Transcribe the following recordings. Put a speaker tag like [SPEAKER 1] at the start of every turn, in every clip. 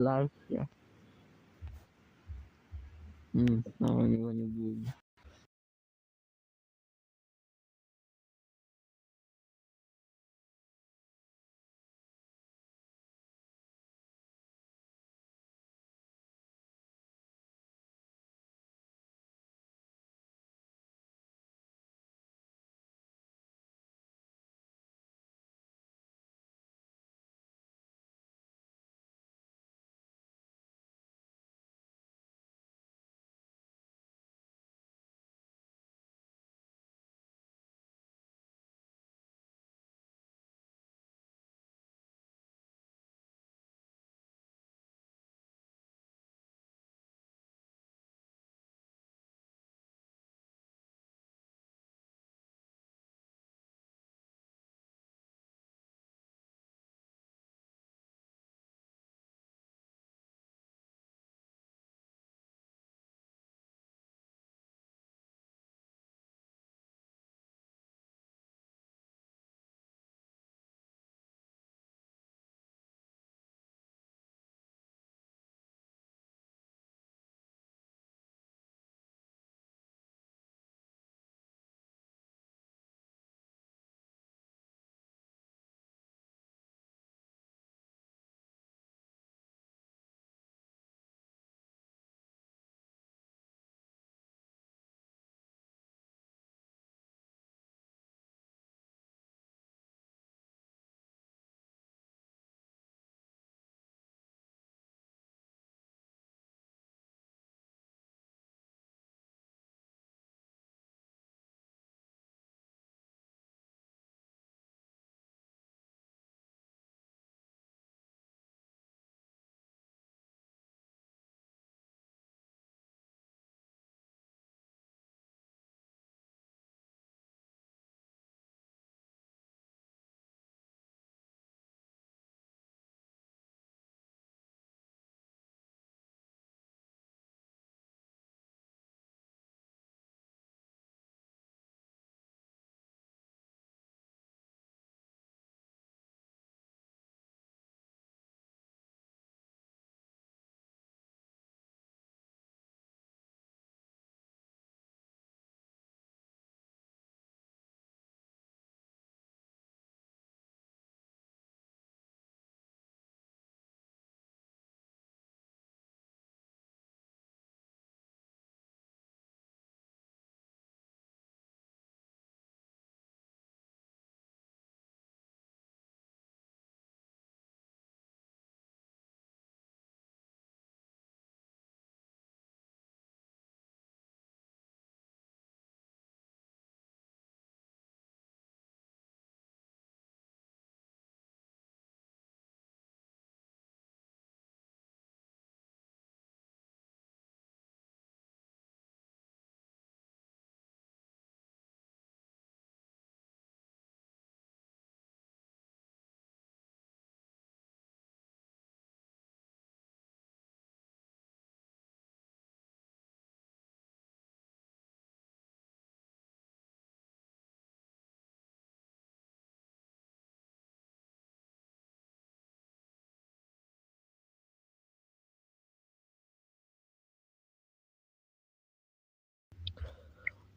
[SPEAKER 1] live ya. Namanya gua nyebut.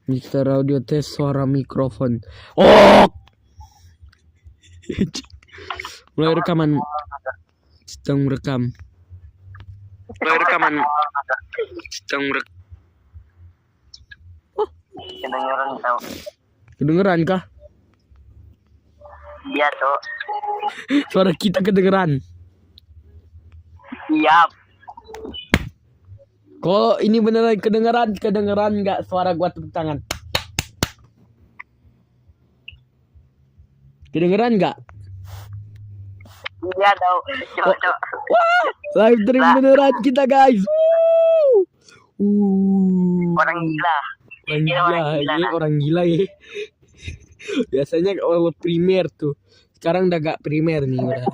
[SPEAKER 1] Mister Audio tes suara mikrofon. Oh. Mulai rekaman. Sedang merekam. Mulai rekaman. Sedang merekam. Oh. Kedengeran kah?
[SPEAKER 2] Iya tuh.
[SPEAKER 1] Suara kita kedengeran.
[SPEAKER 2] Iya.
[SPEAKER 1] Kalau ini beneran kedengeran nggak suara gua tepuk tangan? Kedengeran nggak?
[SPEAKER 2] Iya tahu. Coba.
[SPEAKER 1] Wah, live stream beneran kita guys.
[SPEAKER 2] Orang gila.
[SPEAKER 1] Orang gila ya. Biasanya kalau primer tuh. Sekarang udah gak primer nih udah.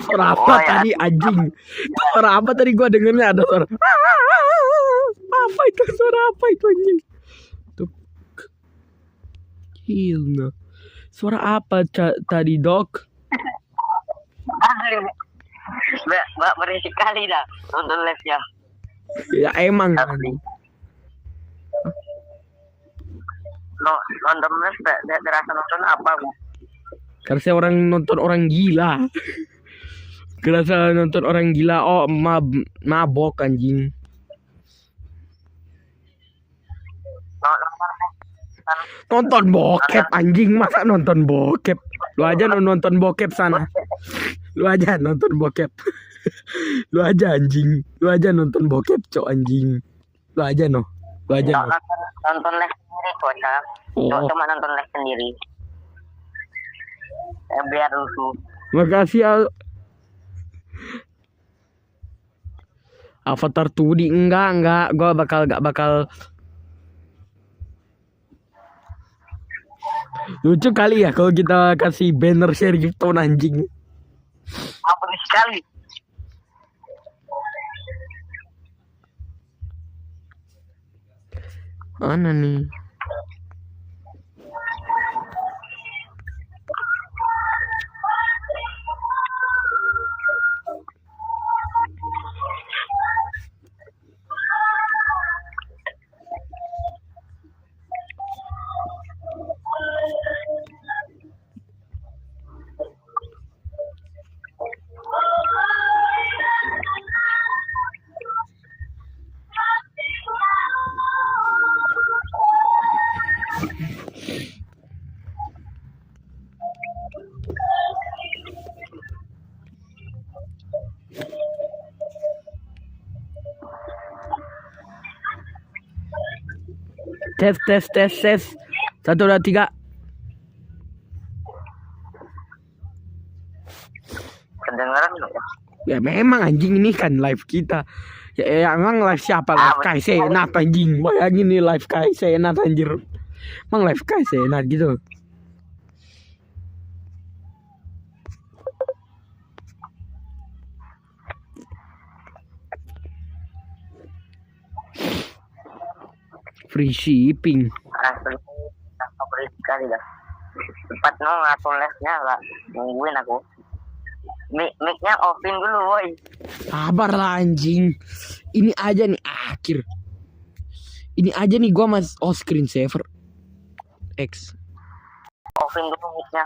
[SPEAKER 1] Suara apa tadi anjing? Suara apa tadi gua dengernya ada suara. Apa itu suara apa itu anjing? Tuh. Gila. Suara apa tadi dok?
[SPEAKER 2] Asli. Mbak berisik kali dah nonton live-nya.
[SPEAKER 1] Ya emang.
[SPEAKER 2] Asli. Nonton live terasa nonton apa, Bu?
[SPEAKER 1] Karena orang nonton orang gila. Kerasa nonton orang gila. Oh mabok anjing. Nonton bokep anjing, masa nonton bokep? Lu aja nonton bokep sana. Lu aja nonton bokep. Lu aja anjing. Lu aja nonton bokep cok anjing. Lu aja no. Lu aja no.
[SPEAKER 2] Nonton live sendiri kocak. Cuma nonton live sendiri. Biar lucu.
[SPEAKER 1] Makasih Avatar 2D enggak. Gua gak bakal. Lucu kali ya kalau kita kasih banner Sheriffton anjing.
[SPEAKER 2] Apa sekali?
[SPEAKER 1] Mana nih? Tes. 1, 2, 3.
[SPEAKER 2] Kedengeran nggak ya?
[SPEAKER 1] Ya memang anjing ini kan live kita. Ya emang live siapa? Live Kai Senat anjing. Bayangin nih live Kai Senat anjir. Emang live Kai Senat gitu. Free shipping.
[SPEAKER 2] Asli. Berisik kali dah. Cepat no ngatur live-nya lah. Nungguin aku. Mic-nya offin dulu, woi.
[SPEAKER 1] Sabar lah anjing. Ini aja nih akhir. Ini aja nih gua mas screen saver X.
[SPEAKER 2] Offin dulu mic-nya.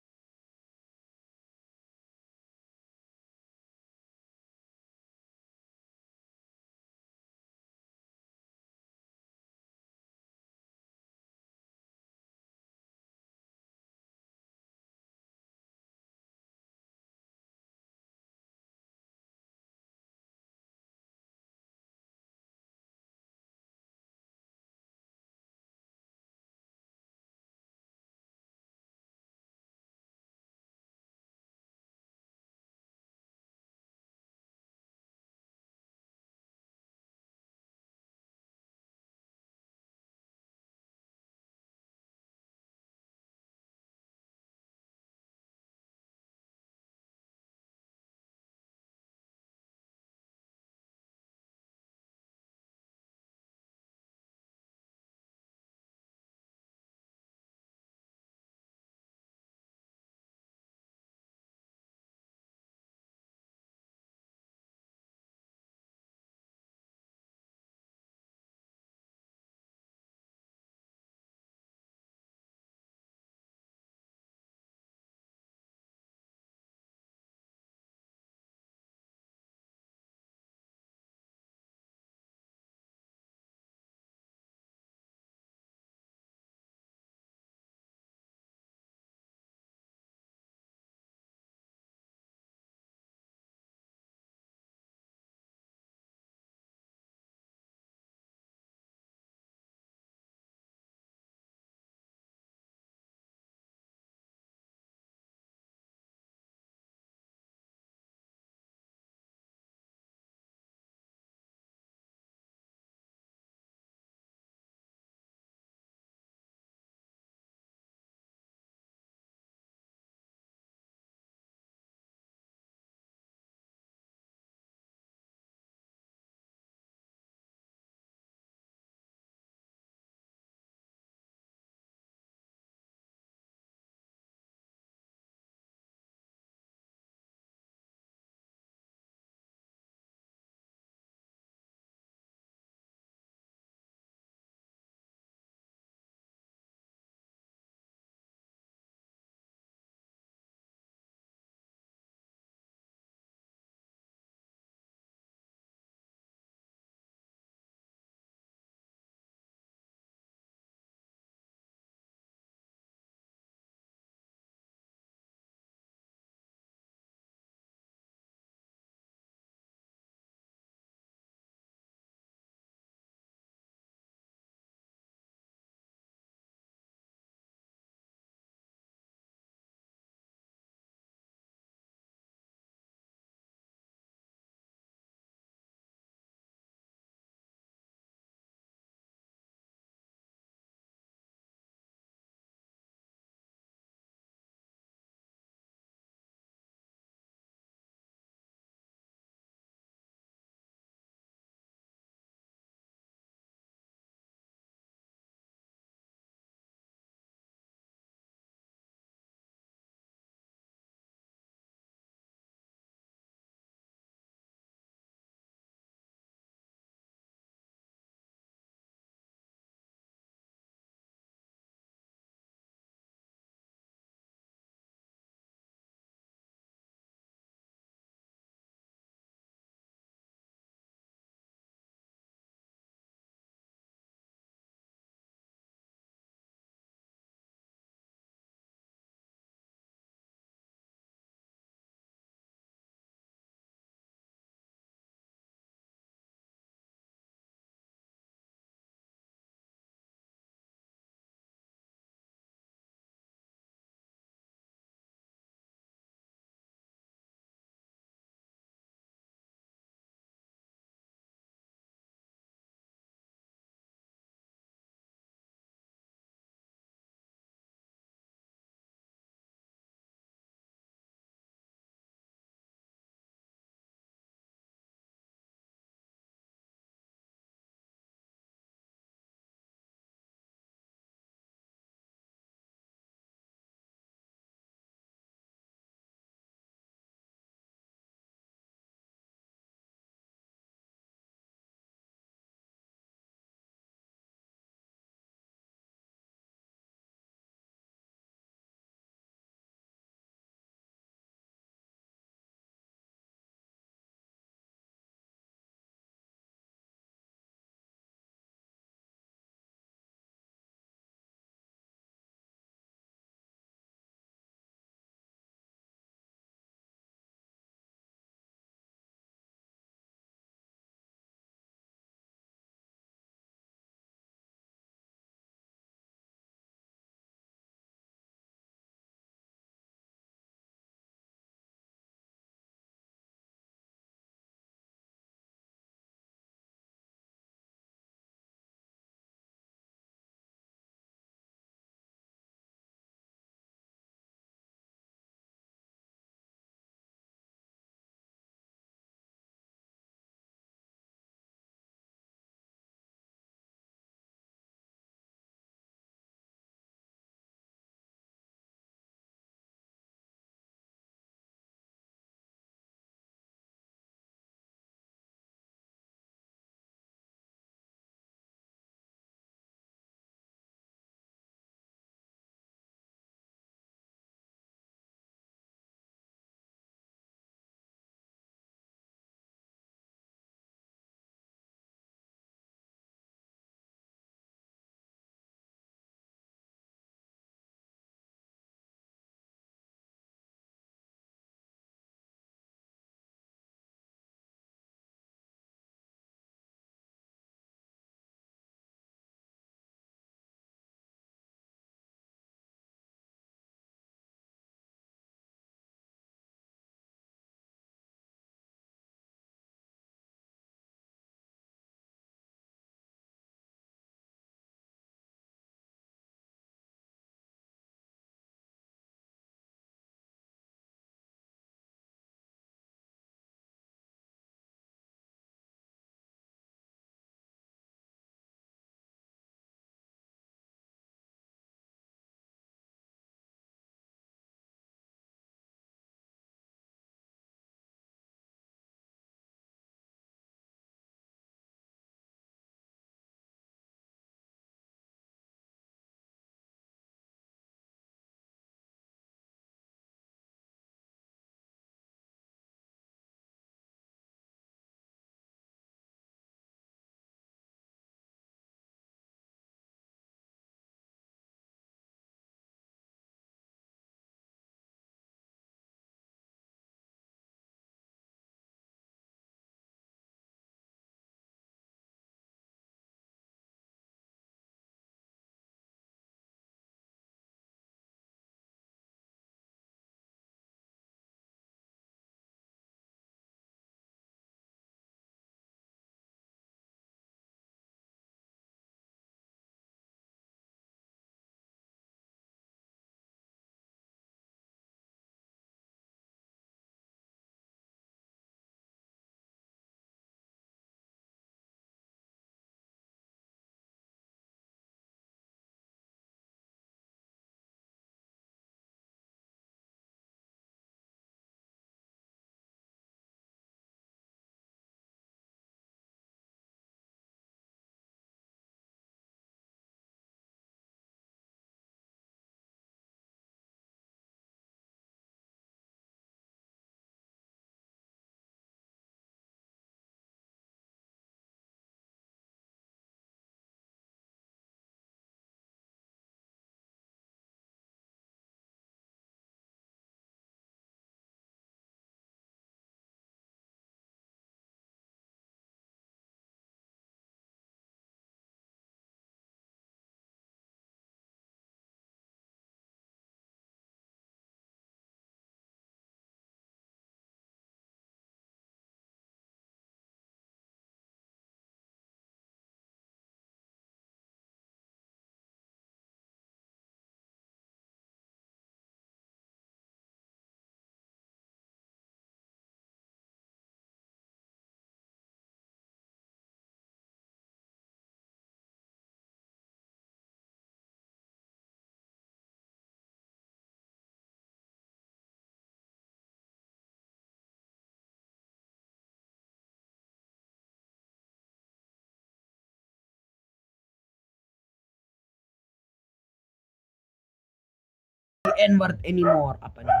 [SPEAKER 1] N-word anymore. Apa nih?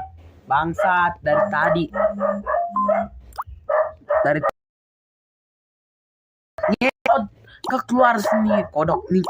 [SPEAKER 1] Bangsat dari tadi. Dari ngeot keluar sini kodok nih.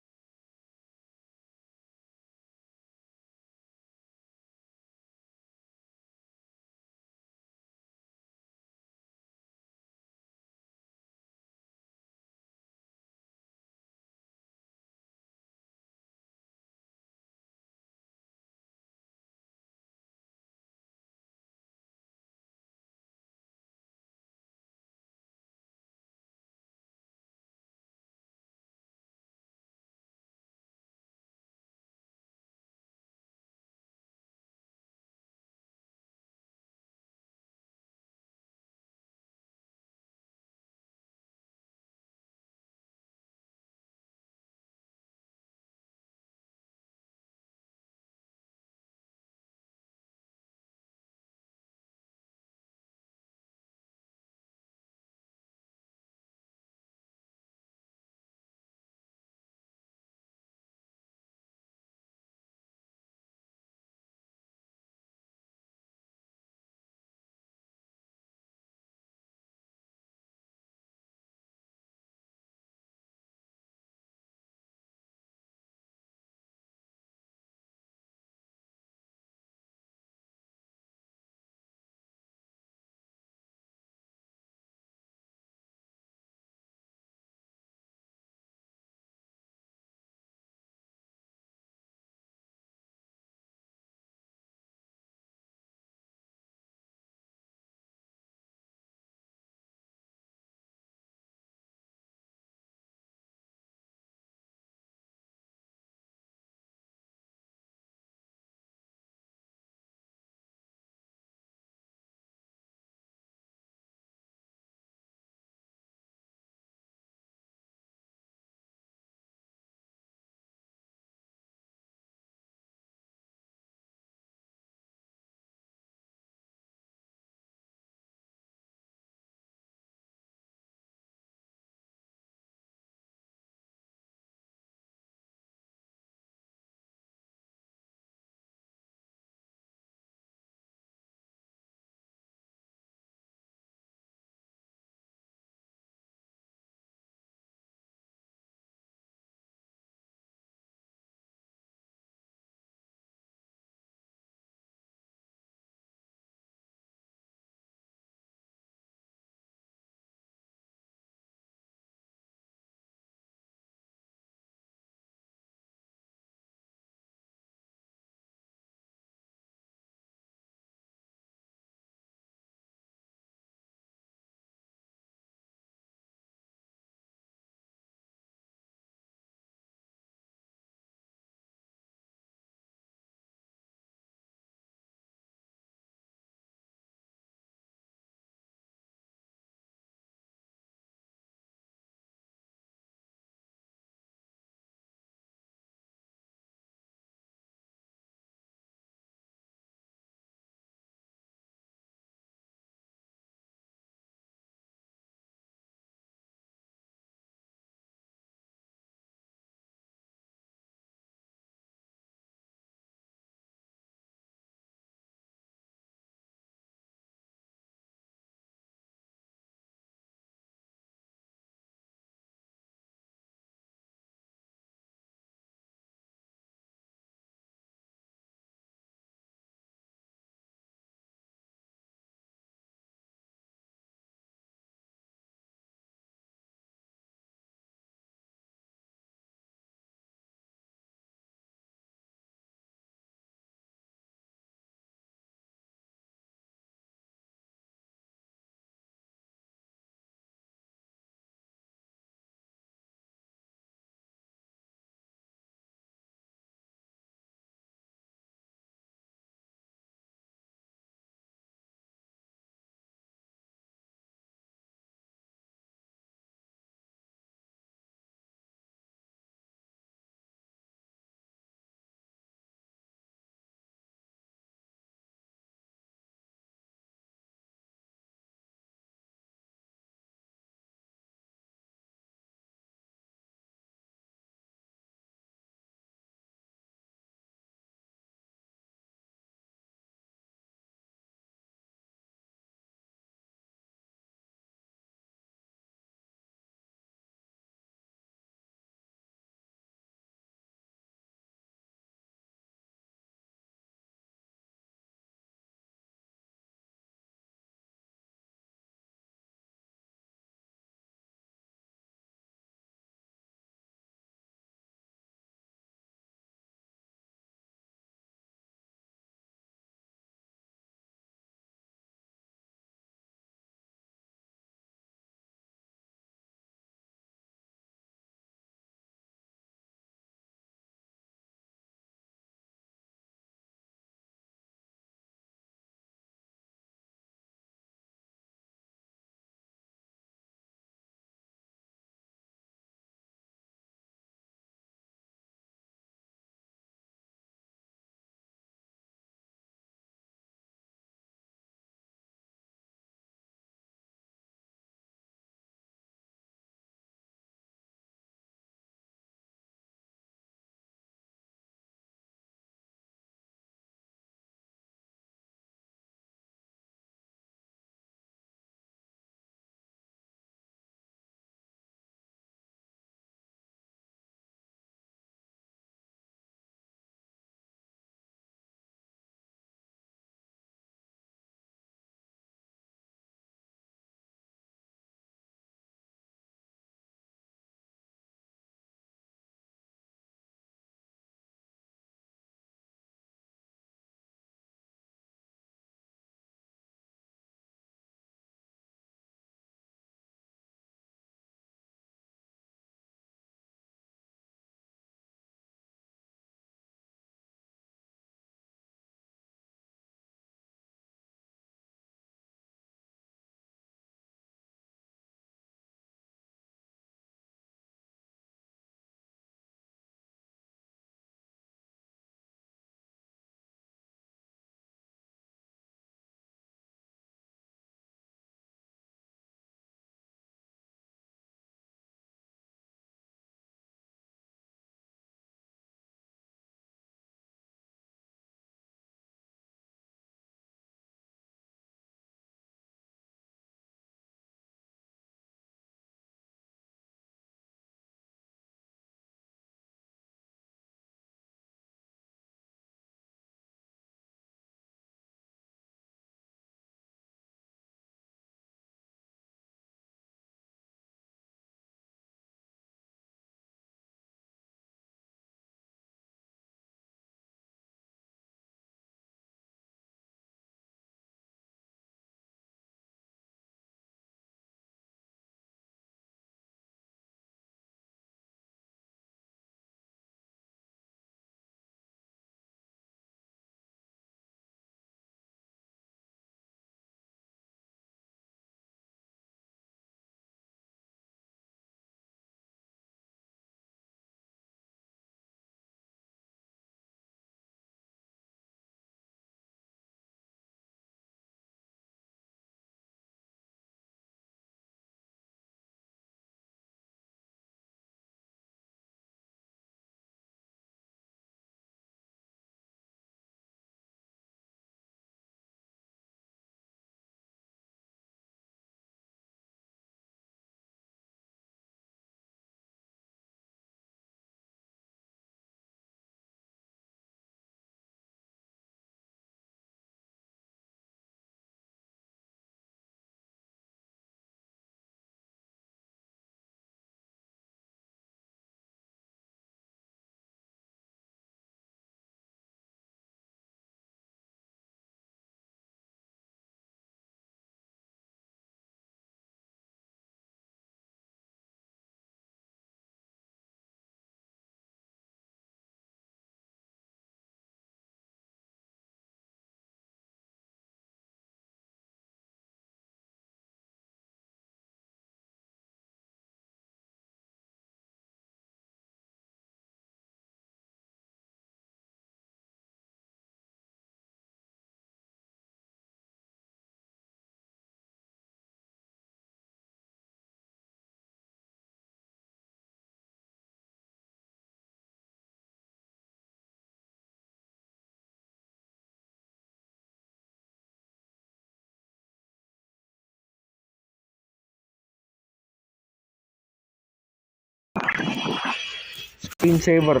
[SPEAKER 1] Screensaver.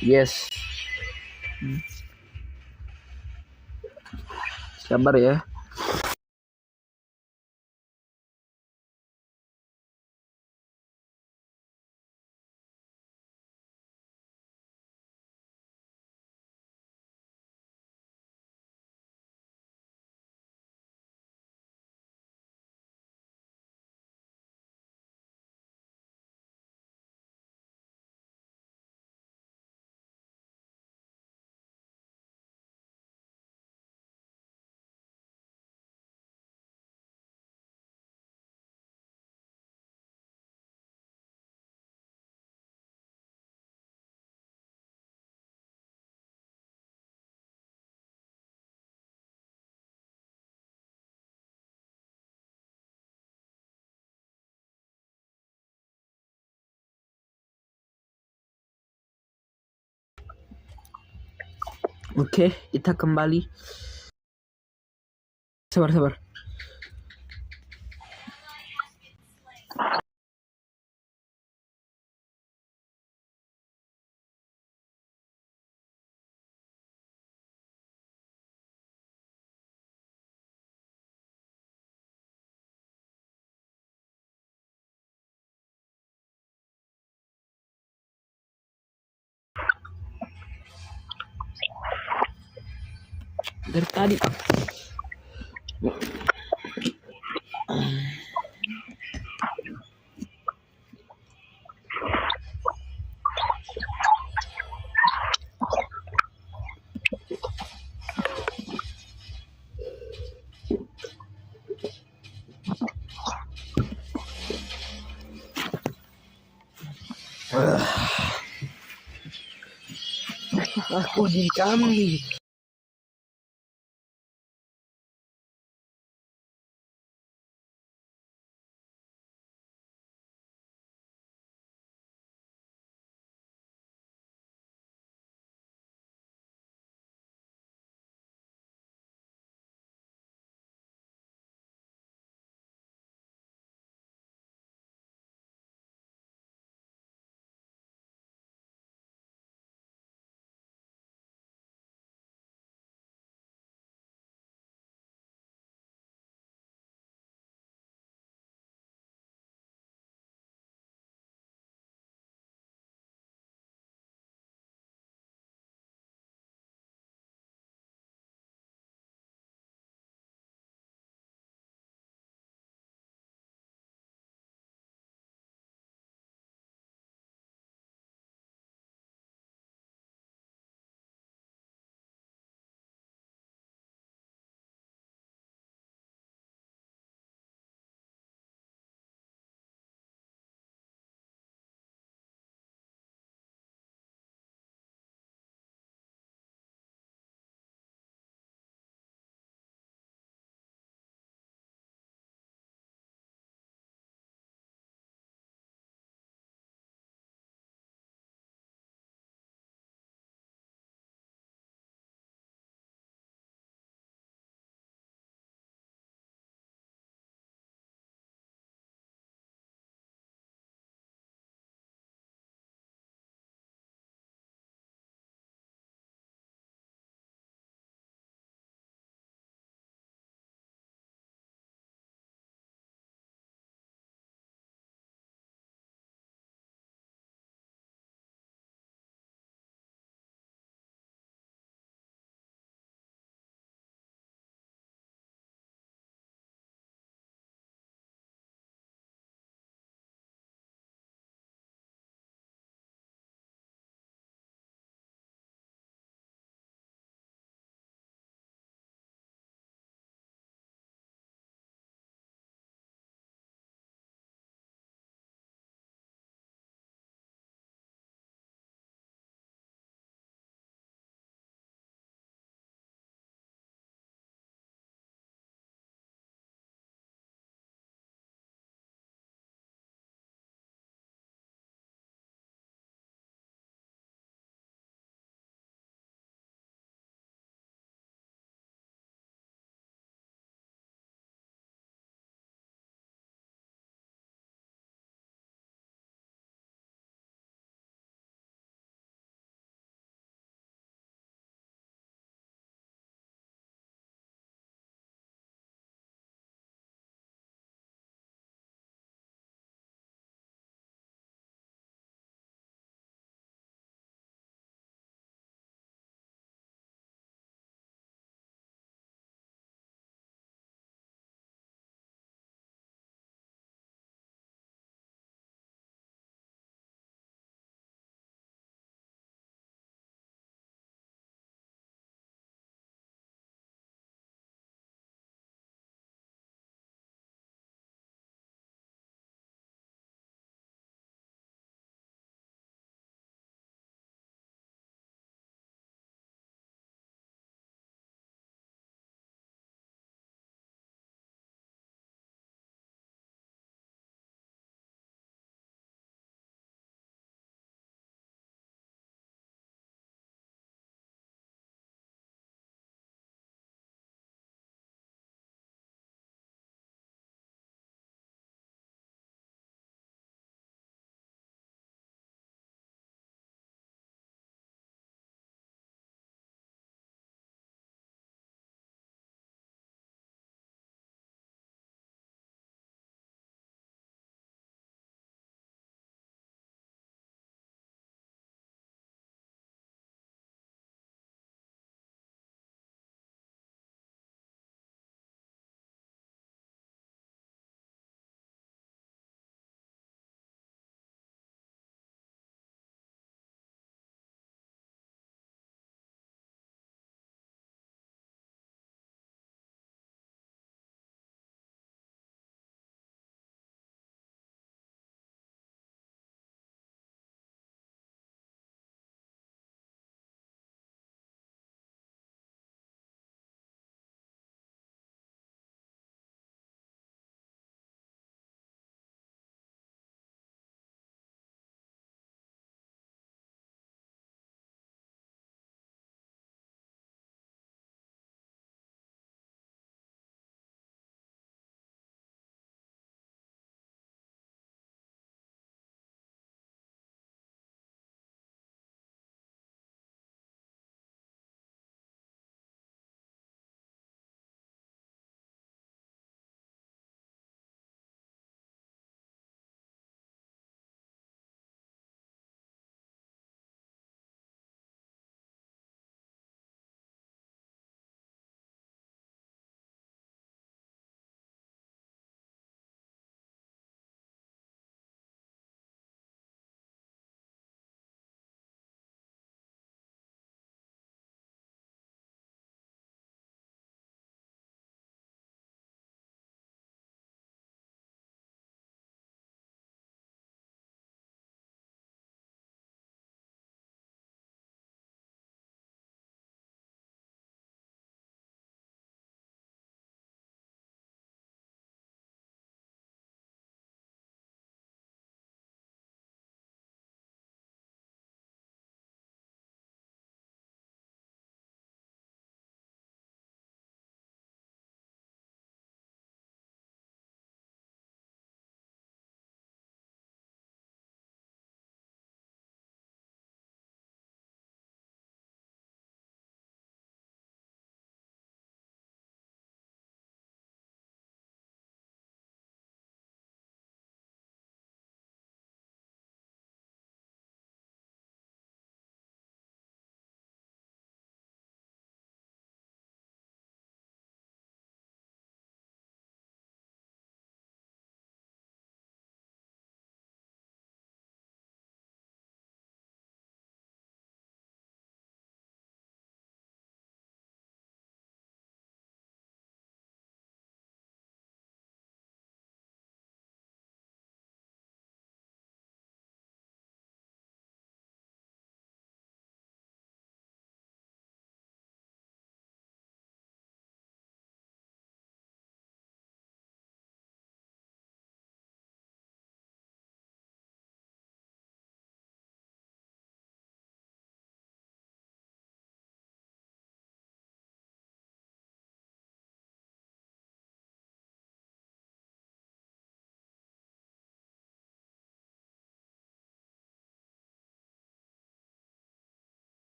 [SPEAKER 1] Yes. Sabar ya. Oke, kita kembali. Sabar. Dari tadi. Aku di kambing.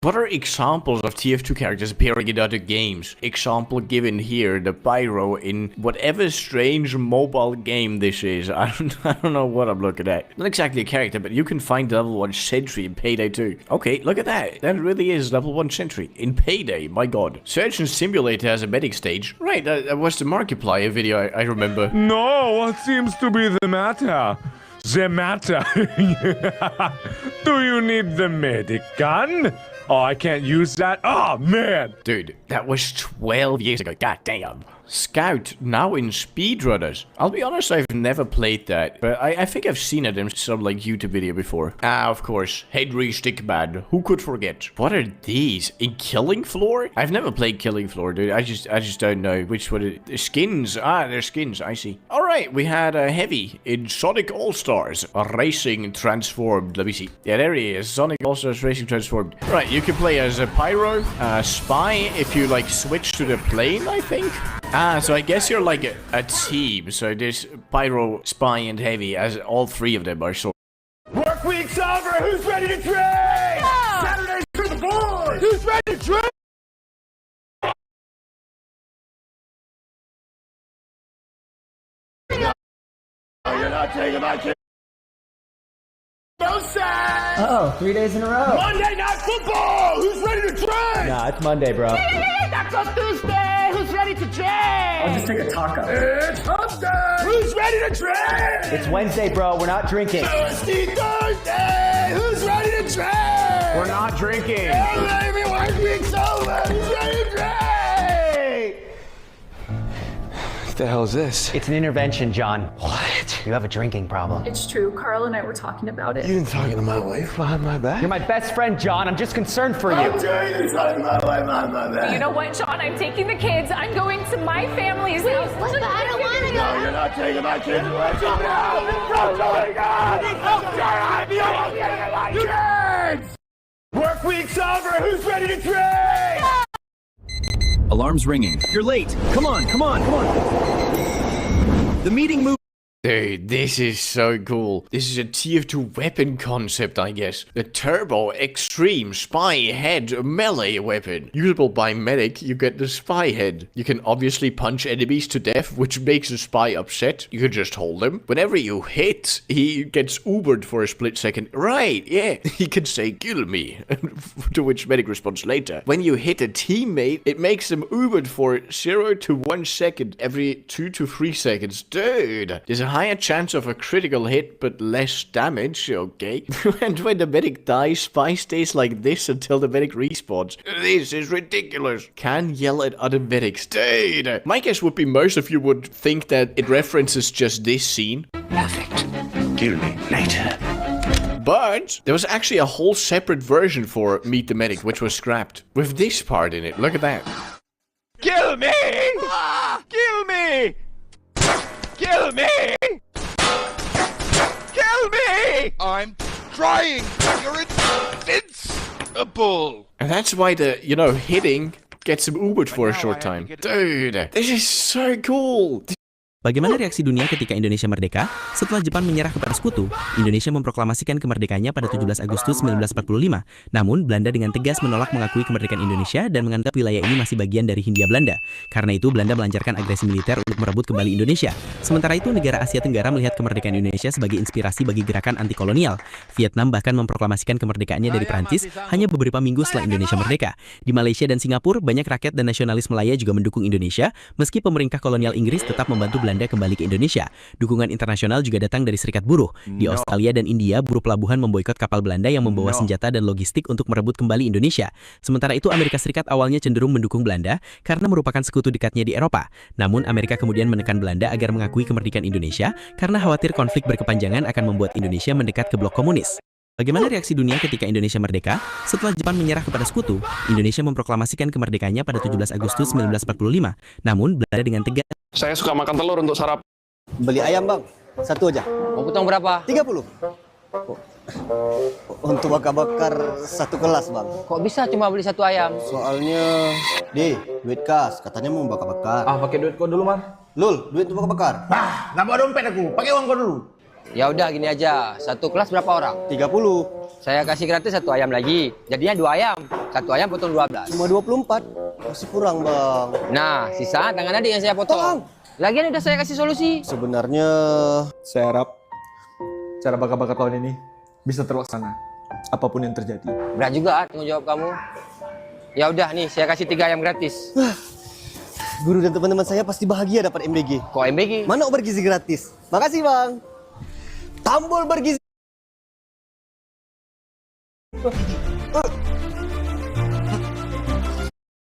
[SPEAKER 3] What are examples of TF2 characters appearing in other games? Example given here, the Pyro in whatever strange mobile game this is. I don't know what I'm looking at. Not exactly a character, but you can find level 1 sentry in Payday 2. Okay, look at that. That really is level 1 sentry in Payday, my god. Surgeon Simulator has a medic stage. Right, that was the Markiplier video, I remember.
[SPEAKER 4] No, what seems to be the matter? The matter? Do you need the medic gun? Oh, I can't use that? Oh, man!
[SPEAKER 3] Dude, that was 12 years ago. God damn. Scout, now in Speedrunners. I'll be honest, I've never played that, but I think I've seen it in some, like, YouTube video before. Ah, of course. Henry Stickman. Who could forget? What are these? In Killing Floor? I've never played Killing Floor, dude. I just don't know which one it is. Skins. Ah, they're skins. I see. Alright, we had a Heavy in Sonic All-Stars. Racing Transformed. Let me see. Yeah, there he is. Sonic All-Stars Racing Transformed. Right, you can play as a Pyro, Spy, if you, like, switch to the plane, I think. Ah, so I guess you're like a team. So there's Pyro, Spy, and Heavy, as all three of them are so.
[SPEAKER 4] Work week's over! Who's ready to train? Yeah! Saturday's for the boys! Who's ready to train? You're not taking my kid. No sense!
[SPEAKER 5] Uh-oh, 3 days in a row.
[SPEAKER 4] Monday Night Football! Who's ready to train?
[SPEAKER 5] Nah, it's Monday, bro.
[SPEAKER 4] That's on Tuesday! Who's ready to train?
[SPEAKER 5] I'll just take a taco.
[SPEAKER 4] It's hump day! Who's ready to train?
[SPEAKER 5] It's Wednesday, bro. We're not drinking.
[SPEAKER 4] Thursday! Who's ready to train?
[SPEAKER 5] We're not drinking.
[SPEAKER 4] Oh, baby, work week's over! Who's ready to train? What the hell is this?
[SPEAKER 5] It's an intervention, John. What? You have a drinking problem.
[SPEAKER 6] It's true. Carl and I were talking about it.
[SPEAKER 4] You've been talking to my wife behind my back?
[SPEAKER 5] You're my best friend, John. I'm just concerned for you.
[SPEAKER 4] How dare you talking to my wife behind my back?
[SPEAKER 6] You know what, John? I'm taking the kids. I'm going to my family's house.
[SPEAKER 7] But I don't want to go.
[SPEAKER 4] No, you're not taking my kids away from me! Oh my God! Kids! Work week's over! Who's ready to train?
[SPEAKER 8] Alarm's ringing. You're late. Come on, come on, come on. The meeting moved.
[SPEAKER 3] Dude, this is so cool. This is a TF2 weapon concept, I guess. The Turbo Extreme Spy Head melee weapon. Usable by medic, you get the Spy Head. You can obviously punch enemies to death, which makes the spy upset. You can just hold him. Whenever you hit, he gets Ubered for a split second. Right, yeah. He can say, kill me. To which medic responds later. When you hit a teammate, it makes them Ubered for 0 to 1 second every 2 to 3 seconds. Dude, there's a higher chance of a critical hit, but less damage, okay? And when the medic dies, Spy stays like this until the medic respawns. This is ridiculous. Can yell at other medics. Dude! My guess would be most of you would think that it references just this scene. Perfect. Kill me later. But there was actually a whole separate version for Meet the Medic, which was scrapped. With this part in it. Look at that.
[SPEAKER 4] Kill me! Kill me! Kill me! Kill me!
[SPEAKER 9] I'm trying. You're invincible.
[SPEAKER 3] And that's why the, hitting gets him Ubered for a short time. Dude, this is so cool.
[SPEAKER 10] Bagaimana reaksi dunia ketika Indonesia merdeka? Setelah Jepang menyerah kepada sekutu, Indonesia memproklamasikan kemerdekaannya pada 17 Agustus 1945. Namun, Belanda dengan tegas menolak mengakui kemerdekaan Indonesia dan menganggap wilayah ini masih bagian dari Hindia Belanda. Karena itu, Belanda melancarkan agresi militer untuk merebut kembali Indonesia. Sementara itu, negara Asia Tenggara melihat kemerdekaan Indonesia sebagai inspirasi bagi gerakan anti-kolonial. Vietnam bahkan memproklamasikan kemerdekaannya dari Prancis hanya beberapa minggu setelah Indonesia merdeka. Di Malaysia dan Singapura, banyak rakyat dan nasionalis Malaya juga mendukung Indonesia, meski pemerintah kolonial Inggris tetap membantu Belanda kembali ke Indonesia. Dukungan internasional juga datang dari Serikat Buruh. Di Australia dan India, buruh pelabuhan memboikot kapal Belanda yang membawa senjata dan logistik untuk merebut kembali Indonesia. Sementara itu, Amerika Serikat awalnya cenderung mendukung Belanda karena merupakan sekutu dekatnya di Eropa. Namun, Amerika kemudian menekan Belanda agar mengakui kemerdekaan Indonesia karena khawatir konflik berkepanjangan akan membuat Indonesia mendekat ke blok komunis. Bagaimana reaksi dunia ketika Indonesia merdeka? Setelah Jepang menyerah kepada sekutu, Indonesia memproklamasikan kemerdekaannya pada 17 Agustus 1945. Namun, Belanda dengan tegas...
[SPEAKER 11] Saya suka makan telur untuk sarapan.
[SPEAKER 12] Beli ayam, Bang. Satu aja.
[SPEAKER 5] Mau potong berapa?
[SPEAKER 12] 30. Untuk bakar-bakar satu kelas, Bang.
[SPEAKER 5] Kok bisa cuma beli satu ayam?
[SPEAKER 12] Soalnya, duit kas. Katanya mau bakar-bakar.
[SPEAKER 5] Pakai duit kau dulu, Mar.
[SPEAKER 12] Lul, duit untuk bakar-bakar.
[SPEAKER 5] Nggak bawa dompet aku. Pakai uang kau dulu. Ya udah gini aja. Satu kelas berapa orang?
[SPEAKER 12] 30.
[SPEAKER 5] Saya kasih gratis satu ayam lagi. Jadinya 2 ayam. Satu ayam potong 12.
[SPEAKER 12] Cuma 24. Masih kurang, Bang.
[SPEAKER 5] Nah, sisa tangan adik yang saya potong. Lagian udah saya kasih solusi.
[SPEAKER 12] Sebenarnya
[SPEAKER 7] Saya harap cara bakar-bakar tahun ini bisa terlaksana. Apapun yang terjadi.
[SPEAKER 5] Berat juga tanggung jawab kamu. Ya udah nih, saya kasih 3 ayam gratis.
[SPEAKER 12] guru dan teman-teman saya pasti bahagia dapat MBG.
[SPEAKER 5] Kok MBG?
[SPEAKER 12] Mana bergizi gratis? Makasih, Bang. Tambol bergizi.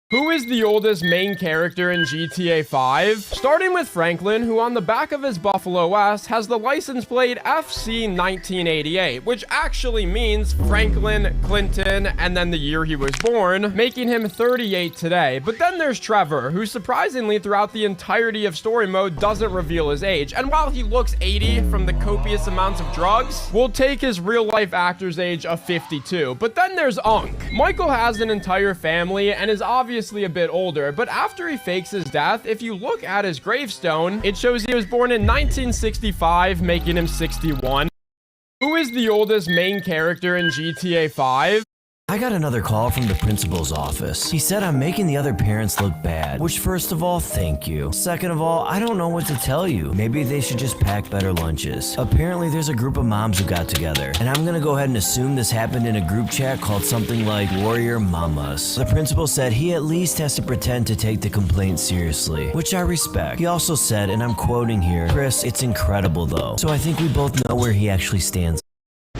[SPEAKER 13] Who is the oldest main character in GTA 5? Starting with Franklin, who on the back of his Buffalo S has the license plate FC 1988, which actually means Franklin Clinton and then the year he was born, making him 38 today. But then there's Trevor, who surprisingly throughout the entirety of story mode doesn't reveal his age. And while he looks 80 from the copious amounts of drugs, we'll take his real life actor's age of 52. But then there's Unk. Michael has an entire family and is obviously a bit older, but after he fakes his death, if you look at his gravestone, it shows he was born in 1965, making him 61. Who is the oldest main character in GTA 5?
[SPEAKER 14] I got another call from the principal's office. He said I'm making the other parents look bad, which first of all, thank you. Second of all, I don't know what to tell you. Maybe they should just pack better lunches. Apparently there's a group of moms who got together, and I'm gonna go ahead and assume this happened in a group chat called something like Warrior Mamas. The principal said he at least has to pretend to take the complaint seriously, which I respect. He also said, and I'm quoting here, "Chris, it's incredible though." So I think we both know where he actually stands.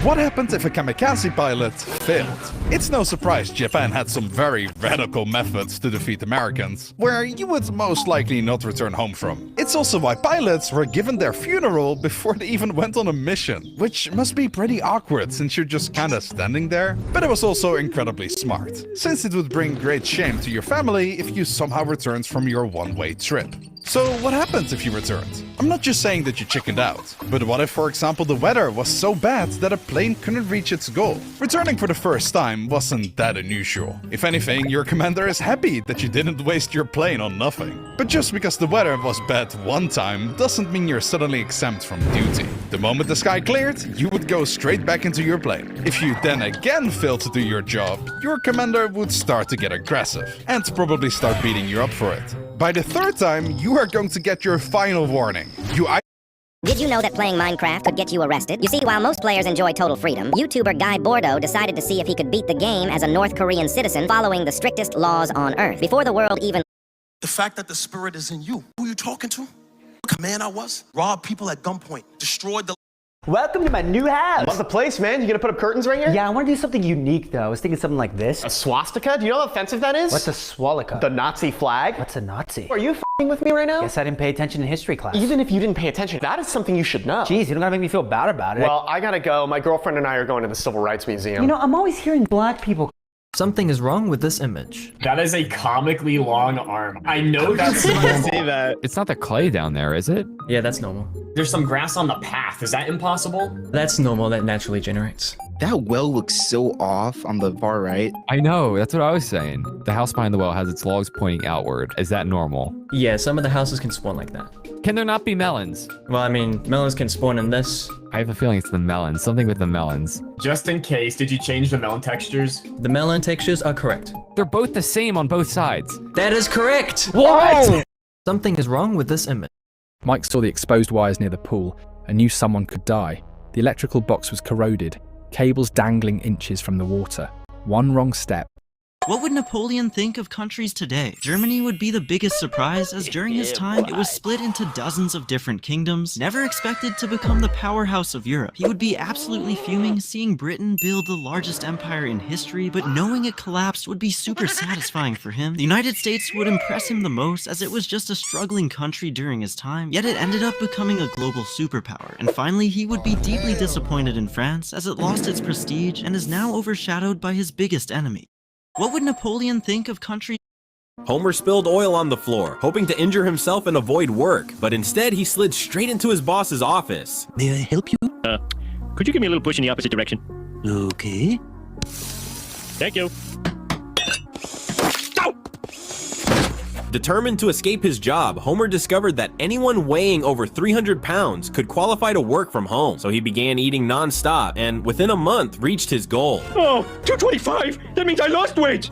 [SPEAKER 9] What happened if a kamikaze pilot failed? It's no surprise Japan had some very radical methods to defeat Americans, where you would most likely not return home from. It's also why pilots were given their funeral before they even went on a mission, which must be pretty awkward since you're just kinda standing there. But it was also incredibly smart, since it would bring great shame to your family if you somehow returned from your one-way trip. So what happens if you returned? I'm not just saying that you chickened out, but what if, for example, the weather was so bad that a plane couldn't reach its goal? Returning for the first time wasn't that unusual. If anything, your commander is happy that you didn't waste your plane on nothing. But just because the weather was bad one time doesn't mean you're suddenly exempt from duty. The moment the sky cleared, you would go straight back into your plane. If you then again failed to do your job, your commander would start to get aggressive and probably start beating you up for it. By the third time, you are going to get your final warning.
[SPEAKER 15] Did you know that playing Minecraft could get you arrested? You see, while most players enjoy total freedom, YouTuber Guy Bordeaux decided to see if he could beat the game as a North Korean citizen following the strictest laws on Earth. Before the world even...
[SPEAKER 16] The fact that the spirit is in you. Who you talking to? What a man I was? Robbed people at gunpoint. Destroyed the...
[SPEAKER 17] Welcome to my new house.
[SPEAKER 18] Love the place, man. You gonna put up curtains right here?
[SPEAKER 17] Yeah, I want to do something unique, though. I was thinking something like this.
[SPEAKER 18] A swastika? Do you know how offensive that is?
[SPEAKER 17] What's a swastika?
[SPEAKER 18] The Nazi flag?
[SPEAKER 17] What's a Nazi?
[SPEAKER 18] Are you f***ing with me right now?
[SPEAKER 17] Guess I didn't pay attention in history class.
[SPEAKER 18] Even if you didn't pay attention, that is something you should know.
[SPEAKER 17] Jeez, you don't gotta make me feel bad about it.
[SPEAKER 18] Well, I gotta go. My girlfriend and I are going to the Civil Rights Museum.
[SPEAKER 17] You know, I'm always hearing black people.
[SPEAKER 14] Something is wrong with this image.
[SPEAKER 19] That is a comically long arm. I know that's normal.
[SPEAKER 20] Say that. It's not the clay down there, is it?
[SPEAKER 19] Yeah, that's normal. There's some grass on the path. Is that impossible?
[SPEAKER 20] That's normal. That naturally generates.
[SPEAKER 21] That well looks so off on the far right.
[SPEAKER 20] I know. That's what I was saying. The house behind the well has its logs pointing outward. Is that normal?
[SPEAKER 19] Yeah, some of the houses can spawn like that.
[SPEAKER 20] Can there not be melons?
[SPEAKER 19] Well, I mean, melons can spawn in this.
[SPEAKER 20] I have a feeling it's the melons. Something with the melons.
[SPEAKER 19] Just in case, did you change the melon textures?
[SPEAKER 20] The melon textures are correct. They're both the same on both sides.
[SPEAKER 19] That is correct!
[SPEAKER 20] What?
[SPEAKER 14] Something is wrong with this image.
[SPEAKER 22] Mike saw the exposed wires near the pool and knew someone could die. The electrical box was corroded, cables dangling inches from the water. One wrong step.
[SPEAKER 10] What would Napoleon think of countries today? Germany would be the biggest surprise, as during his time it was split into dozens of different kingdoms, never expected to become the powerhouse of Europe. He would be absolutely fuming seeing Britain build the largest empire in history, but knowing it collapsed would be super satisfying for him. The United States would impress him the most, as it was just a struggling country during his time, yet it ended up becoming a global superpower. And finally, he would be deeply disappointed in France, as it lost its prestige and is now overshadowed by his biggest enemy. What would Napoleon think of countries?
[SPEAKER 23] Homer spilled oil on the floor, hoping to injure himself and avoid work, but instead he slid straight into his boss's office.
[SPEAKER 24] May I help you? Could you give me a little push in the opposite direction? Okay. Thank you.
[SPEAKER 23] Determined to escape his job, Homer discovered that anyone weighing over 300 pounds could qualify to work from home, so he began eating non-stop and within a month reached his goal.
[SPEAKER 24] Oh, 225! That means I lost weight!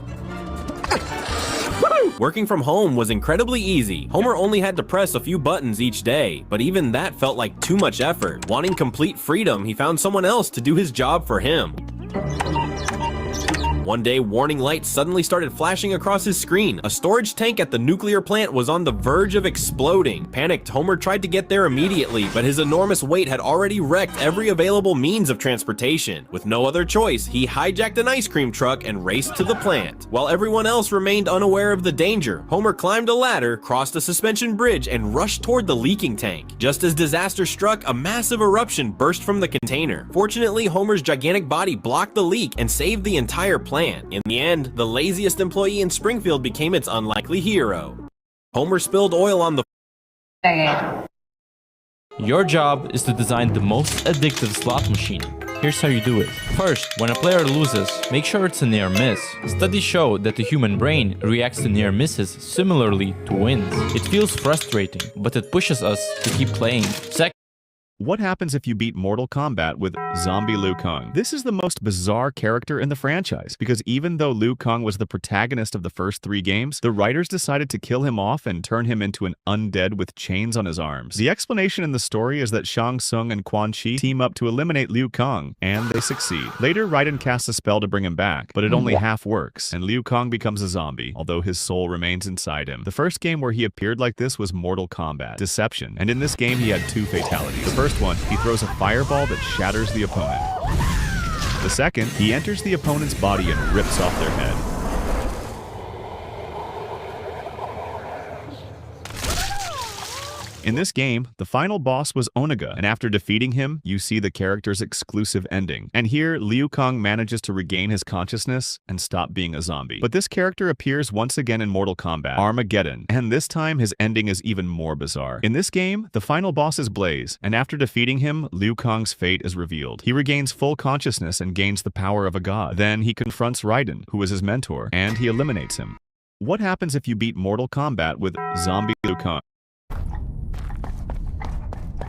[SPEAKER 23] Working from home was incredibly easy. Homer only had to press a few buttons each day, but even that felt like too much effort. Wanting complete freedom, he found someone else to do his job for him. One day, warning lights suddenly started flashing across his screen. A storage tank at the nuclear plant was on the verge of exploding. Panicked, Homer tried to get there immediately, but his enormous weight had already wrecked every available means of transportation. With no other choice, he hijacked an ice cream truck and raced to the plant. While everyone else remained unaware of the danger, Homer climbed a ladder, crossed a suspension bridge, and rushed toward the leaking tank. Just as disaster struck, a massive eruption burst from the container. Fortunately, Homer's gigantic body blocked the leak and saved the entire plant. In the end, the laziest employee in Springfield became its unlikely hero. Homer spilled oil on the
[SPEAKER 1] Your job is to design the most addictive slot machine. Here's how you do it. First, when a player loses, make sure it's a near miss. Studies show that the human brain reacts to near misses similarly to wins. It feels frustrating, but it pushes us to keep playing. Second,
[SPEAKER 2] what happens if you beat Mortal Kombat with Zombie Liu Kang? This is the most bizarre character in the franchise, because even though Liu Kang was the protagonist of the first 3 games, the writers decided to kill him off and turn him into an undead with chains on his arms. The explanation in the story is that Shang Tsung and Quan Chi team up to eliminate Liu Kang, and they succeed. Later, Raiden casts a spell to bring him back, but it only half works, and Liu Kang becomes a zombie, although his soul remains inside him. The first game where he appeared like this was Mortal Kombat: Deception, and in this game he had 2 fatalities. The first one, he throws a fireball that shatters the opponent. The second, he enters the opponent's body and rips off their head. In this game, the final boss was Onaga, and after defeating him, you see the character's exclusive ending. And here, Liu Kang manages to regain his consciousness and stop being a zombie. But this character appears once again in Mortal Kombat: Armageddon, and this time his ending is even more bizarre. In this game, the final boss is Blaze, and after defeating him, Liu Kang's fate is revealed. He regains full consciousness and gains the power of a god. Then he confronts Raiden, who is his mentor, and he eliminates him. What happens if you beat Mortal Kombat with Zombie Liu Kang?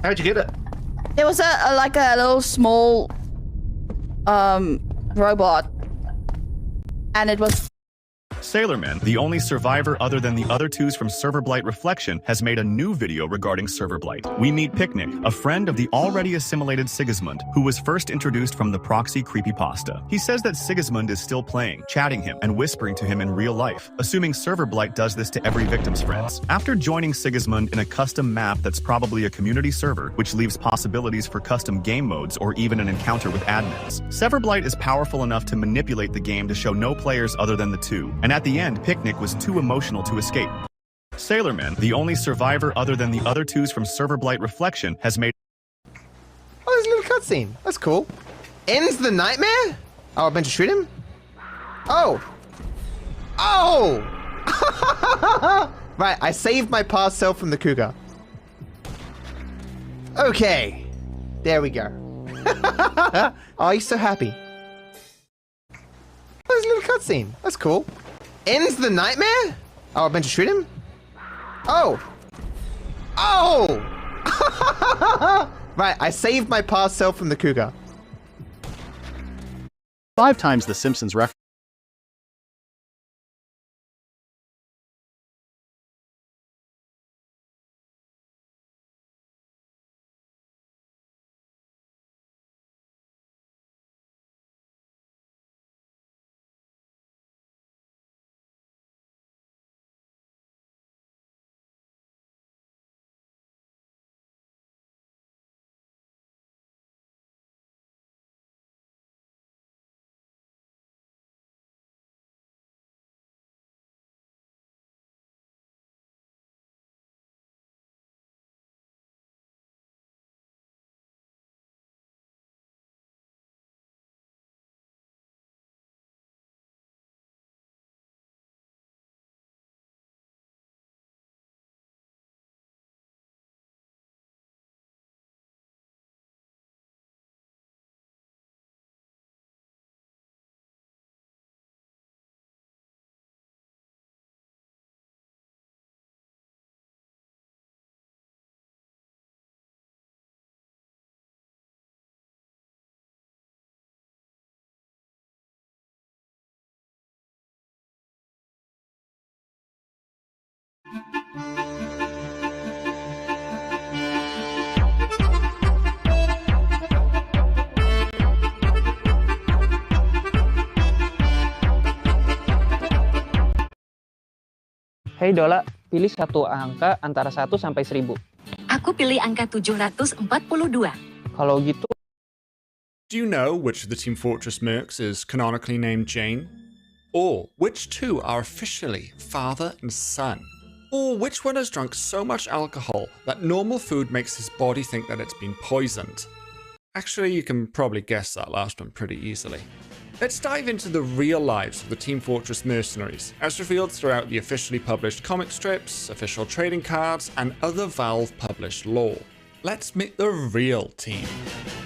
[SPEAKER 6] How'd you get it?
[SPEAKER 8] There was a like a little small robot, and it was
[SPEAKER 2] Sailorman, the only survivor other than the other 2s from Server Blight Reflection, has made a new video regarding Server Blight. We meet Picnic, a friend of the already assimilated Sigismund, who was first introduced from the proxy creepypasta. He says that Sigismund is still playing, chatting him, and whispering to him in real life, assuming Server Blight does this to every victim's friends. After joining Sigismund in a custom map that's probably a community server, which leaves possibilities for custom game modes or even an encounter with admins, Server Blight is powerful enough to manipulate the game to show no players other than the 2. And at the end, Picnic was too emotional to escape. Sailorman, the only survivor other than the other 2s from Server Blight Reflection, has made...
[SPEAKER 6] Oh, there's a little cutscene. That's cool. Ends the nightmare? Oh, I meant to shoot him? Oh! Oh! Right, I saved my past self from the cougar. Okay. There we go. Oh, he's so happy. Oh, there's a little cutscene. That's cool. Ends the nightmare? Oh, I meant to shoot him? Oh! Oh! Right, I saved my past self from the cougar.
[SPEAKER 25] 5 times the Simpsons reference.
[SPEAKER 3] Hei Dola, pilih satu angka antara 1 sampai 1000.
[SPEAKER 4] Aku pilih angka 742.
[SPEAKER 3] Kalau gitu...
[SPEAKER 2] Do you know which of the Team Fortress mercs is canonically named Jane? Or which two are officially father and son? Or which one has drunk so much alcohol that normal food makes his body think that it's been poisoned? Actually, you can probably guess that last one pretty easily. Let's dive into the real lives of the Team Fortress mercenaries, as revealed throughout the officially published comic strips, official trading cards, and other Valve published lore. Let's meet the real team.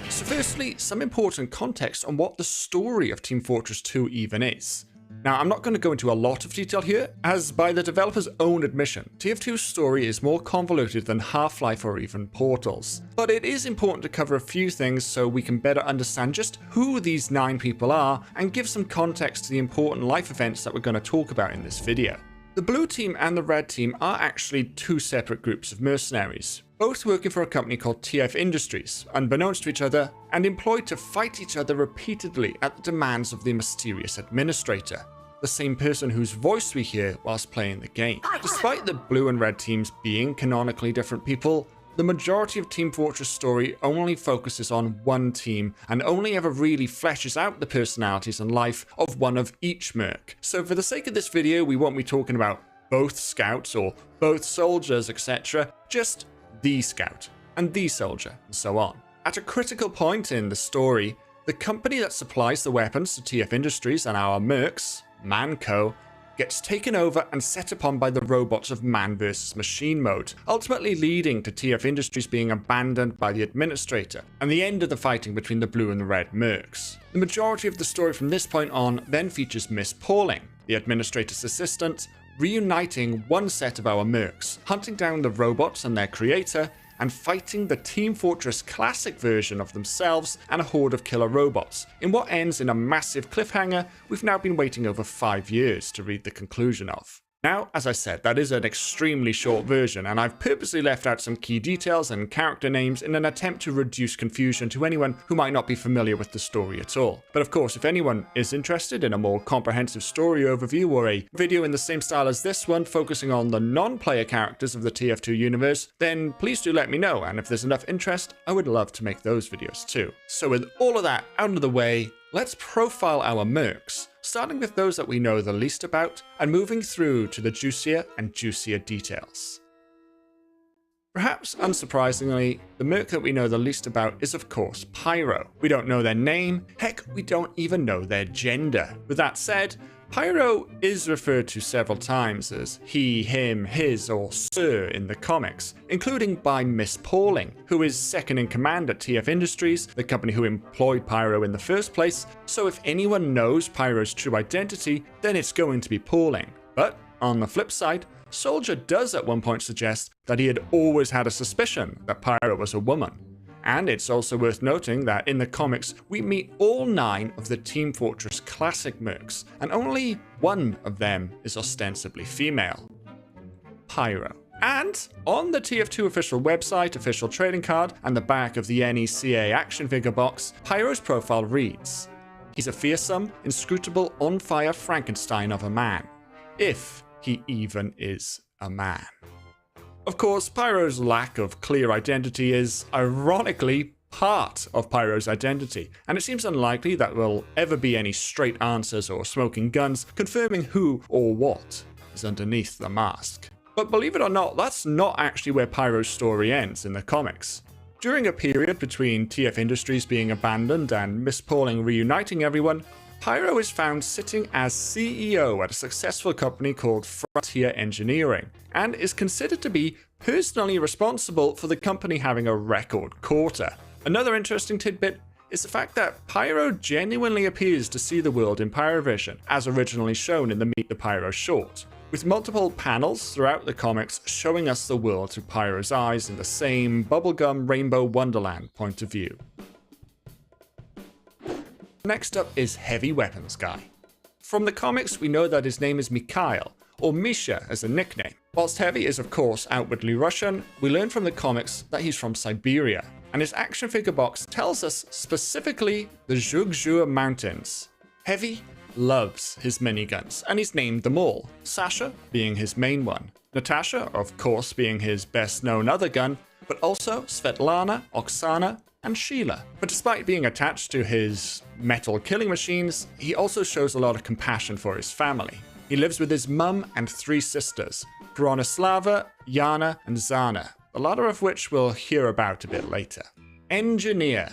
[SPEAKER 2] So firstly, some important context on what the story of Team Fortress 2 even is. Now, I'm not going to go into a lot of detail here, as by the developer's own admission, TF2's story is more convoluted than Half-Life or even Portals. But it is important to cover a few things so we can better understand just who these 9 people are and give some context to the important life events that we're going to talk about in this video. The blue team and the red team are actually 2 separate groups of mercenaries, both working for a company called TF Industries, unbeknownst to each other, and employed to fight each other repeatedly at the demands of the mysterious administrator, the same person whose voice we hear whilst playing the game. Despite the blue and red teams being canonically different people, the majority of Team Fortress story only focuses on one team and only ever really fleshes out the personalities and life of one of each merc. So for the sake of this video, we won't be talking about both scouts or both soldiers, etc. Just the scout and the soldier and so on. At a critical point in the story, the company that supplies the weapons to TF Industries and our mercs, Manco, gets taken over and set upon by the robots of man versus machine mode, ultimately leading to TF Industries being abandoned by the administrator, and the end of the fighting between the blue and the red mercs. The majority of the story from this point on then features Miss Pauling, the administrator's assistant, reuniting one set of our mercs, hunting down the robots and their creator, and fighting the Team Fortress Classic version of themselves and a horde of killer robots, in what ends in a massive cliffhanger we've now been waiting over 5 years to read the conclusion of. Now, as I said, that is an extremely short version, and I've purposely left out some key details and character names in an attempt to reduce confusion to anyone who might not be familiar with the story at all. But of course, if anyone is interested in a more comprehensive story overview or a video in the same style as this one focusing on the non-player characters of the TF2 universe, then please do let me know, and if there's enough interest, I would love to make those videos too. So with all of that out of the way, let's profile our mercs, starting with those that we know the least about and moving through to the juicier and juicier details. Perhaps unsurprisingly, the merc that we know the least about is of course Pyro. We don't know their name, heck, we don't even know their gender. With that said, Pyro is referred to several times as he, him, his, or sir in the comics, including by Miss Pauling, who is second in command at TF Industries, the company who employed Pyro in the first place, so if anyone knows Pyro's true identity, then it's going to be Pauling. But on the flip side, Soldier does at one point suggest that he had always had a suspicion that Pyro was a woman. And it's also worth noting that in the comics, we meet all 9 of the Team Fortress Classic mercs, and only one of them is ostensibly female. Pyro. And on the TF2 official website, official trading card, and the back of the NECA action figure box, Pyro's profile reads, "He's a fearsome, inscrutable, on-fire Frankenstein of a man. If he even is a man." Of course, Pyro's lack of clear identity is, ironically, part of Pyro's identity, and it seems unlikely that there will ever be any straight answers or smoking guns confirming who or what is underneath the mask. But believe it or not, that's not actually where Pyro's story ends in the comics. During a period between TF Industries being abandoned and Miss Pauling reuniting everyone, Pyro is found sitting as CEO at a successful company called Frontier Engineering, and is considered to be personally responsible for the company having a record quarter. Another interesting tidbit is the fact that Pyro genuinely appears to see the world in Pyrovision, as originally shown in the Meet the Pyro short, with multiple panels throughout the comics showing us the world through Pyro's eyes in the same bubblegum rainbow wonderland point of view. Next up is Heavy Weapons Guy. From the comics, we know that his name is Mikhail, or Misha as a nickname. Whilst Heavy is of course outwardly Russian, we learn from the comics that he's from Siberia, and his action figure box tells us specifically the Zhugzhur Mountains. Heavy
[SPEAKER 5] loves his miniguns, and he's named them all, Sasha being his main one, Natasha, of course, being his best known other gun, but also Svetlana, Oksana, and Sheila. But despite being attached to his metal killing machines, he also shows a lot of compassion for his family. He lives with his mum and 3 sisters, Bronislava, Yana, and Zana, the latter of which we'll hear about a bit later. Engineer.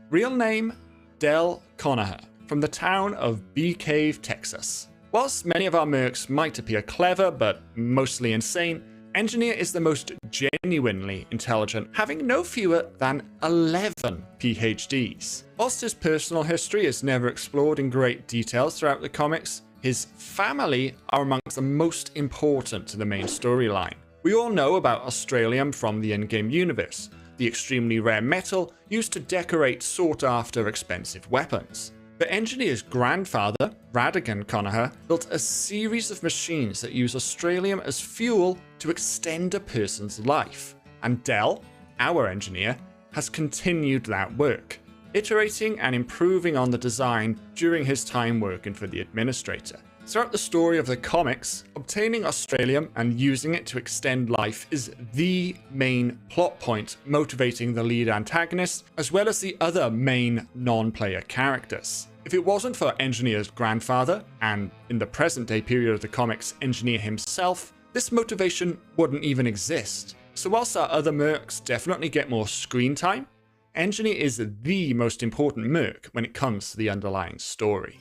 [SPEAKER 5] Real name, Del Conacher, from the town of Bee Cave, Texas. Whilst many of our mercs might appear clever, but mostly insane, Engineer is the most genuinely intelligent, having no fewer than 11 PhDs. Whilst his personal history is never explored in great detail throughout the comics, his family are amongst the most important to the main storyline. We all know about Australium from the in-game universe, the extremely rare metal used to decorate sought-after expensive weapons. But Engineer's grandfather, Radigan Conacher, built a series of machines that use Australium as fuel to extend a person's life. And Del, our engineer, has continued that work, iterating and improving on the design during his time working for the administrator. Throughout the story of the comics, obtaining Australium and using it to extend life is the main plot point motivating the lead antagonist, as well as the other main non-player characters. If it wasn't for Engineer's grandfather, and in the present day period of the comics, Engineer himself, this motivation wouldn't even exist. So whilst our other mercs definitely get more screen time, Engineer is the most important merc when it comes to the underlying story.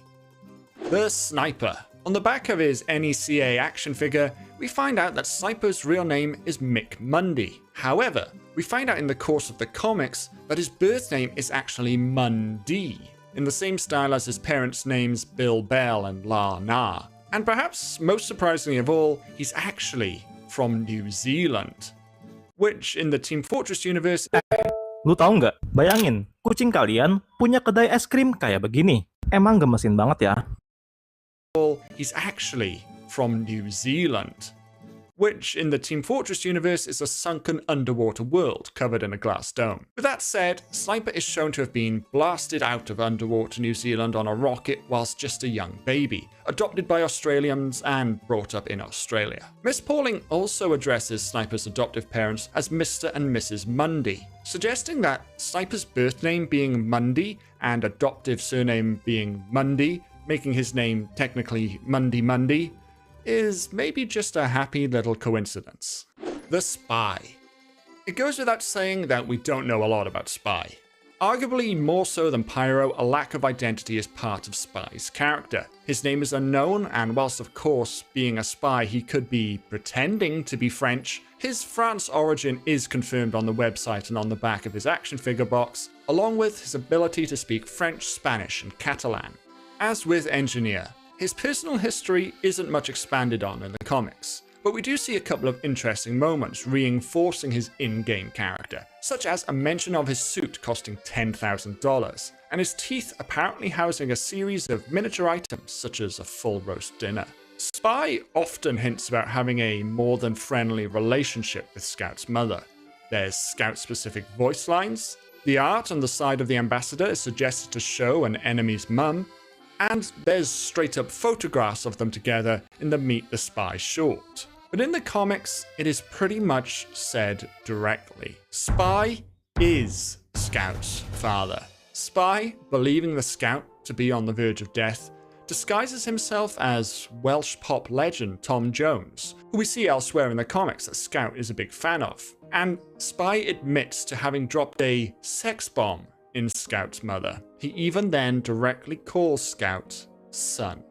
[SPEAKER 5] The Sniper. On the back of his NECA action figure, we find out that Sniper's real name is Mick Mundy. However, we find out in the course of the comics that his birth name is actually Mundy, in the same style as his parents' names Bill Bell and La Na. And perhaps most surprisingly of all, he's actually from New Zealand, which in the Team Fortress universe...
[SPEAKER 7] Lu tahu nggak? Bayangin, kucing kalian punya kedai es krim kayak begini. Emang gemesin banget ya.
[SPEAKER 5] He's actually from New Zealand, which in the Team Fortress universe is a sunken underwater world covered in a glass dome. With that said, Sniper is shown to have been blasted out of underwater New Zealand on a rocket whilst just a young baby, adopted by Australians and brought up in Australia. Miss Pauling also addresses Sniper's adoptive parents as Mr. and Mrs. Mundy, suggesting that Sniper's birth name being Mundy and adoptive surname being Mundy, making his name technically Mundy Mundy, is maybe just a happy little coincidence. The Spy. It goes without saying that we don't know a lot about Spy. Arguably more so than Pyro, a lack of identity is part of Spy's character. His name is unknown, and whilst of course being a spy he could be pretending to be French, his France origin is confirmed on the website and on the back of his action figure box, along with his ability to speak French, Spanish, and Catalan. As with Engineer, his personal history isn't much expanded on in the comics, but we do see a couple of interesting moments reinforcing his in-game character, such as a mention of his suit costing $10,000, and his teeth apparently housing a series of miniature items such as a full roast dinner. Spy often hints about having a more than friendly relationship with Scout's mother. There's Scout-specific voice lines, the art on the side of the ambassador is suggested to show an enemy's mum, and there's straight-up photographs of them together in the Meet the Spy short. But in the comics, it is pretty much said directly. Spy is Scout's father. Spy, believing the Scout to be on the verge of death, disguises himself as Welsh pop legend Tom Jones, who we see elsewhere in the comics that Scout is a big fan of. And Spy admits to having dropped a sex bomb in Scout's mother. He even then directly calls Scout son.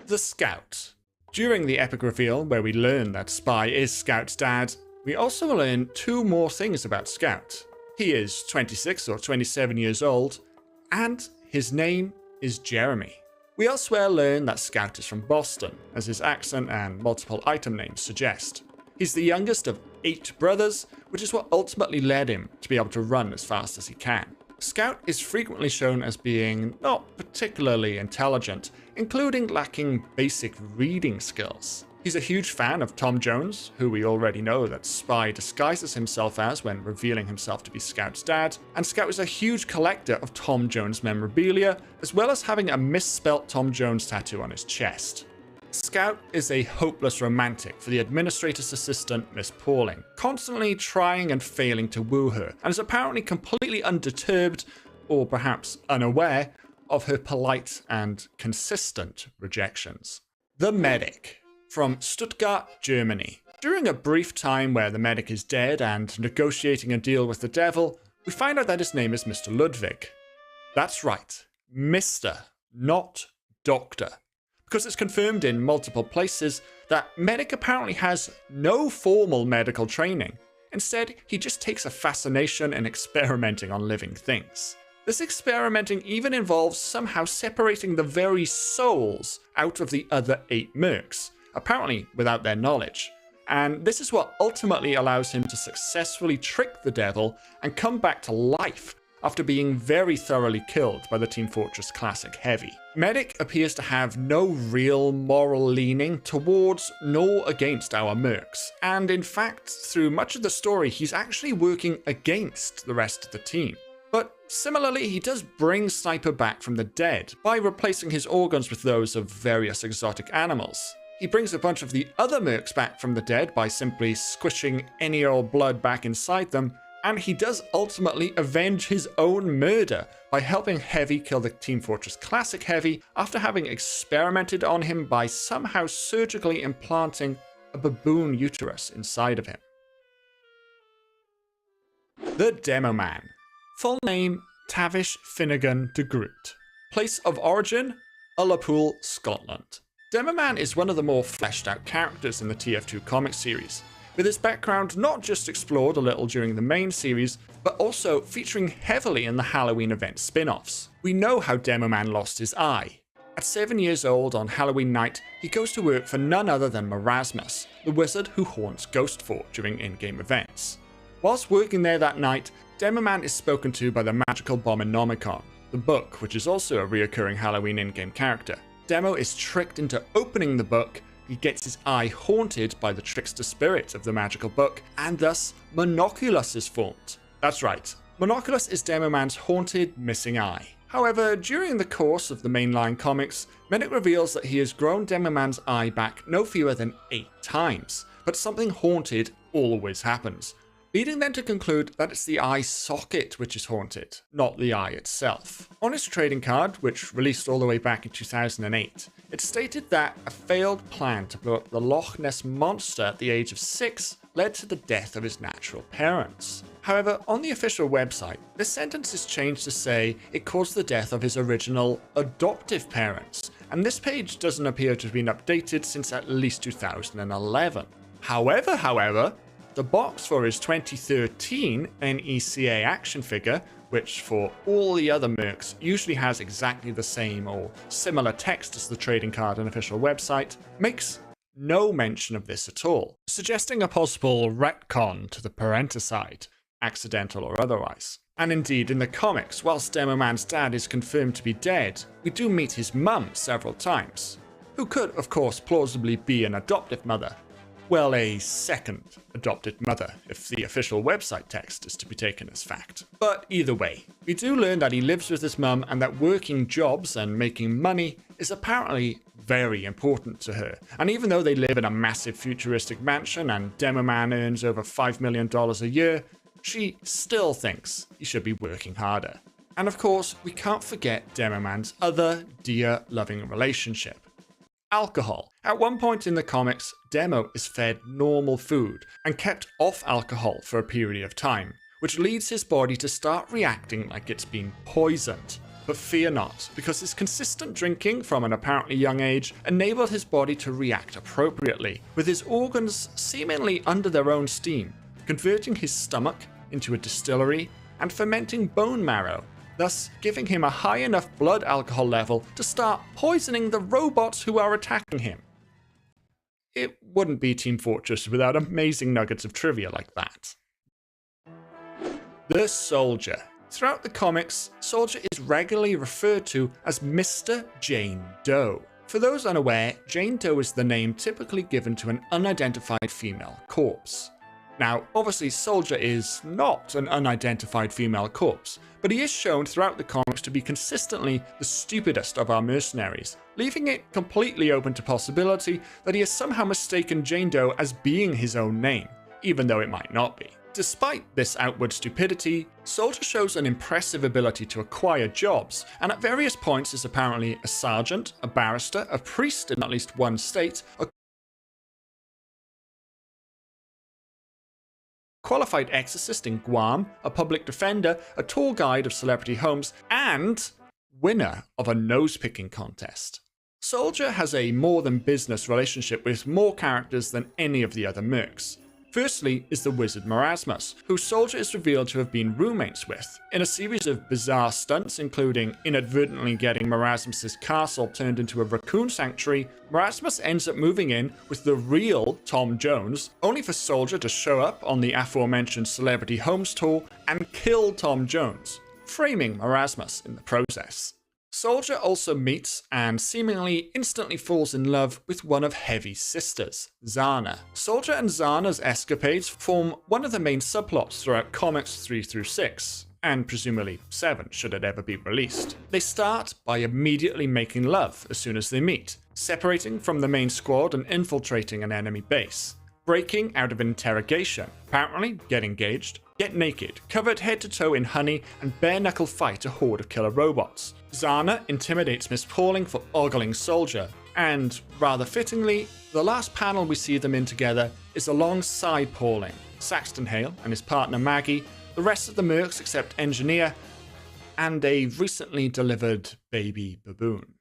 [SPEAKER 5] The Scout. During the epic reveal where we learn that Spy is Scout's dad, we also learn 2 more things about Scout. He is 26 or 27 years old, and his name is Jeremy. We elsewhere learn that Scout is from Boston, as his accent and multiple item names suggest. He's the youngest of 8 brothers, which is what ultimately led him to be able to run as fast as he can. Scout is frequently shown as being not particularly intelligent, including lacking basic reading skills. He's a huge fan of Tom Jones, who we already know that Spy disguises himself as when revealing himself to be Scout's dad, and Scout is a huge collector of Tom Jones memorabilia, as well as having a misspelt Tom Jones tattoo on his chest. Scout is a hopeless romantic for the administrator's assistant, Miss Pauling, constantly trying and failing to woo her, and is apparently completely undeterred, or perhaps unaware, of her polite and consistent rejections. The Medic, from Stuttgart, Germany. During a brief time where the medic is dead and negotiating a deal with the devil, we find out that his name is Mr. Ludwig. That's right, Mr., not Doctor. Because it's confirmed in multiple places that Medic apparently has no formal medical training. Instead, he just takes a fascination in experimenting on living things. This experimenting even involves somehow separating the very souls out of the other 8 mercs, apparently without their knowledge. And this is what ultimately allows him to successfully trick the devil and come back to life after being very thoroughly killed by the Team Fortress Classic Heavy. Medic appears to have no real moral leaning towards nor against our mercs, and in fact, through much of the story, he's actually working against the rest of the team. But similarly, he does bring Sniper back from the dead by replacing his organs with those of various exotic animals. He brings a bunch of the other mercs back from the dead by simply squishing any old blood back inside them, and he does ultimately avenge his own murder by helping Heavy kill the Team Fortress Classic Heavy after having experimented on him by somehow surgically implanting a baboon uterus inside of him. The Demo Man. Full name, Tavish Finnegan de Groot. Place of origin, Ullapool, Scotland. Demo Man is one of the more fleshed out characters in the TF2 comic series, with his background not just explored a little during the main series, but also featuring heavily in the Halloween event spin-offs. We know how Demo Man lost his eye. At 7 years old on Halloween night, he goes to work for none other than Marasmus, the wizard who haunts Ghost Fort during in-game events. Whilst working there that night, Demo Man is spoken to by the magical Bominomicon, the book, which is also a reoccurring Halloween in-game character. Demo is tricked into opening the book, he gets his eye haunted by the trickster spirit of the magical book, and thus Monoculus is formed. That's right, Monoculus is Demo Man's haunted, missing eye. However, during the course of the mainline comics, Medic reveals that he has grown Demo Man's eye back no fewer than 8 times, but something haunted always happens, leading them to conclude that it's the eye socket which is haunted, not the eye itself. On his trading card, which released all the way back in 2008, it stated that a failed plan to blow up the Loch Ness Monster at the age of 6 led to the death of his natural parents. However, on the official website, this sentence is changed to say it caused the death of his original adoptive parents, and this page doesn't appear to have been updated since at least 2011. However, the box for his 2013 NECA action figure, which for all the other mercs usually has exactly the same or similar text as the trading card and official website, makes no mention of this at all, suggesting a possible retcon to the parenticide, accidental or otherwise. And indeed, in the comics, whilst Demo Man's dad is confirmed to be dead, we do meet his mum several times, who could, of course, plausibly be an adoptive mother. Well, a second adopted mother, if the official website text is to be taken as fact. But either way, we do learn that he lives with his mum and that working jobs and making money is apparently very important to her. And even though they live in a massive futuristic mansion and Demo Man earns over $5 million a year, she still thinks he should be working harder. And of course, we can't forget Demo Man's other dear loving relationship. Alcohol. At one point in the comics, Demo is fed normal food and kept off alcohol for a period of time, which leads his body to start reacting like it's been poisoned. But fear not, because his consistent drinking from an apparently young age enabled his body to react appropriately, with his organs seemingly under their own steam, converting his stomach into a distillery and fermenting bone marrow, thus giving him a high enough blood alcohol level to start poisoning the robots who are attacking him. It wouldn't be Team Fortress without amazing nuggets of trivia like that. The Soldier. Throughout the comics, Soldier is regularly referred to as Mr. Jane Doe. For those unaware, Jane Doe is the name typically given to an unidentified female corpse. Now, obviously Soldier is not an unidentified female corpse, but he is shown throughout the comics to be consistently the stupidest of our mercenaries, leaving it completely open to possibility that he has somehow mistaken Jane Doe as being his own name, even though it might not be. Despite this outward stupidity, Soldier shows an impressive ability to acquire jobs, and at various points is apparently a sergeant, a barrister, a priest in at least one state, a qualified exorcist in Guam, a public defender, a tour guide of celebrity homes, and winner of a nose-picking contest. Soldier has a more than business relationship with more characters than any of the other mercs. Firstly is the wizard Marasmus, who Soldier is revealed to have been roommates with. In a series of bizarre stunts, including inadvertently getting Marasmus's castle turned into a raccoon sanctuary, Marasmus ends up moving in with the real Tom Jones, only for Soldier to show up on the aforementioned Celebrity Homes tour and kill Tom Jones, framing Marasmus in the process. Soldier also meets and seemingly instantly falls in love with one of Heavy's sisters, Zana. Soldier and Zana's escapades form one of the main subplots throughout comics 3 through 6, and presumably 7 should it ever be released. They start by immediately making love as soon as they meet, separating from the main squad and infiltrating an enemy base, breaking out of interrogation, apparently get engaged, get naked, covered head to toe in honey, and bare-knuckle fight a horde of killer robots. Zana intimidates Miss Pauling for ogling Soldier, and, rather fittingly, the last panel we see them in together is alongside Pauling, Saxton Hale and his partner Maggie, the rest of the mercs except Engineer, and a recently delivered baby baboon.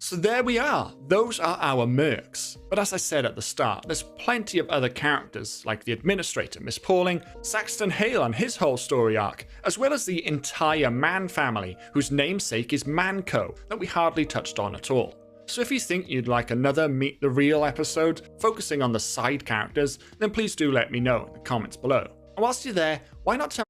[SPEAKER 5] So there we are, those are our mercs. But as I said at the start, there's plenty of other characters like the Administrator, Miss Pauling, Saxton Hale and his whole story arc, as well as the entire Man family, whose namesake is Manco, that we hardly touched on at all. So if you think you'd like another Meet the Real episode, focusing on the side characters, then please do let me know in the comments below. And whilst you're there, why not tell